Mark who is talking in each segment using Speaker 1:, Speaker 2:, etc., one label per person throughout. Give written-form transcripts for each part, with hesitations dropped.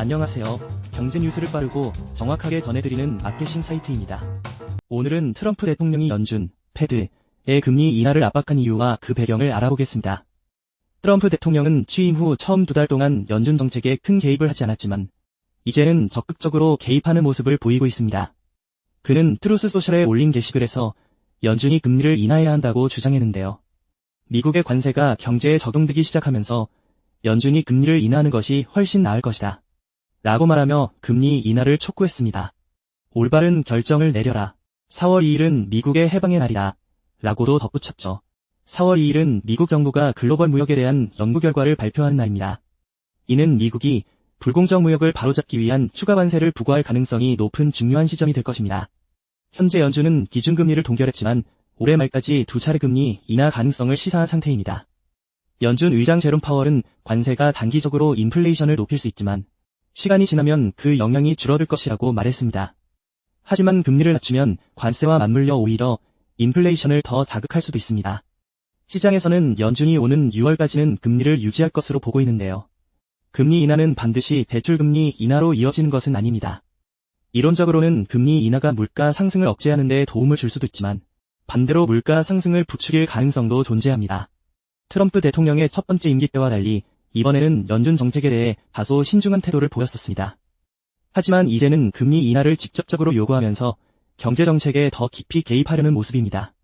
Speaker 1: 안녕하세요. 경제 뉴스를 빠르고 정확하게 전해드리는 마켓신 사이트입니다. 오늘은 트럼프 대통령이 연준, 패드의 금리 인하를 압박한 이유와 그 배경을 알아보겠습니다. 트럼프 대통령은 취임 후 처음 2달 동안 연준 정책에 큰 개입을 하지 않았지만 이제는 적극적으로 개입하는 모습을 보이고 있습니다. 그는 트루스 소셜에 올린 게시글에서 연준이 금리를 인하해야 한다고 주장했는데요. 미국의 관세가 경제에 적용되기 시작하면서 연준이 금리를 인하하는 것이 훨씬 나을 것이다 라고 말하며 금리 인하를 촉구했습니다. 올바른 결정을 내려라. 4월 2일은 미국의 해방의 날이다 라고도 덧붙였죠. 4월 2일은 미국 정부가 글로벌 무역에 대한 연구 결과를 발표하는 날입니다. 이는 미국이 불공정 무역을 바로잡기 위한 추가 관세를 부과할 가능성이 높은 중요한 시점이 될 것입니다. 현재 연준은 기준금리를 동결했지만 올해 말까지 2차례 금리 인하 가능성을 시사한 상태입니다. 연준 의장 제롬 파월은 관세가 단기적으로 인플레이션을 높일 수 있지만 시간이 지나면 그 영향이 줄어들 것이라고 말했습니다. 하지만 금리를 낮추면 관세와 맞물려 오히려 인플레이션을 더 자극할 수도 있습니다. 시장에서는 연준이 오는 6월까지는 금리를 유지할 것으로 보고 있는데요. 금리 인하는 반드시 대출금리 인하로 이어지는 것은 아닙니다. 이론적으로는 금리 인하가 물가 상승을 억제하는 데 도움을 줄 수도 있지만 반대로 물가 상승을 부추길 가능성도 존재합니다. 트럼프 대통령의 첫 번째 임기 때와 달리 이번에는 연준 정책에 대해 다소 신중한 태도를 보였었습니다. 하지만 이제는 금리 인하를 직접적으로 요구하면서 경제정책에 더 깊이 개입하려는 모습입니다.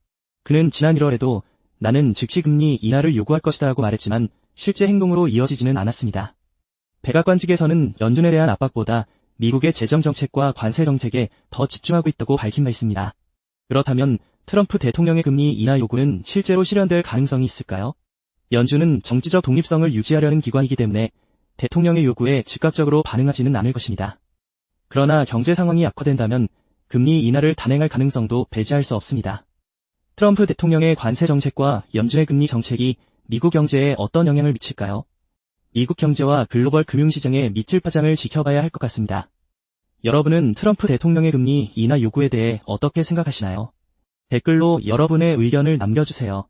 Speaker 1: 그는 지난 1월에도 나는 즉시 금리 인하를 요구할 것이다 라고 말했지만 실제 행동으로 이어지지는 않았습니다. 백악관 측에서는 연준에 대한 압박보다 미국의 재정정책과 관세정책에 더 집중하고 있다고 밝힌 바 있습니다. 그렇다면 트럼프 대통령의 금리 인하 요구는 실제로 실현될 가능성이 있을까요? 연준은 정치적 독립성을 유지하려는 기관이기 때문에 대통령의 요구에 즉각적으로 반응하지는 않을 것입니다. 그러나 경제 상황이 악화된다면 금리 인하를 단행할 가능성도 배제할 수 없습니다. 트럼프 대통령의 관세 정책과 연준의 금리 정책이 미국 경제에 어떤 영향을 미칠까요? 미국 경제와 글로벌 금융시장에 미칠 파장을 지켜봐야 할 것 같습니다. 여러분은 트럼프 대통령의 금리 인하 요구에 대해 어떻게 생각하시나요? 댓글로 여러분의 의견을 남겨주세요.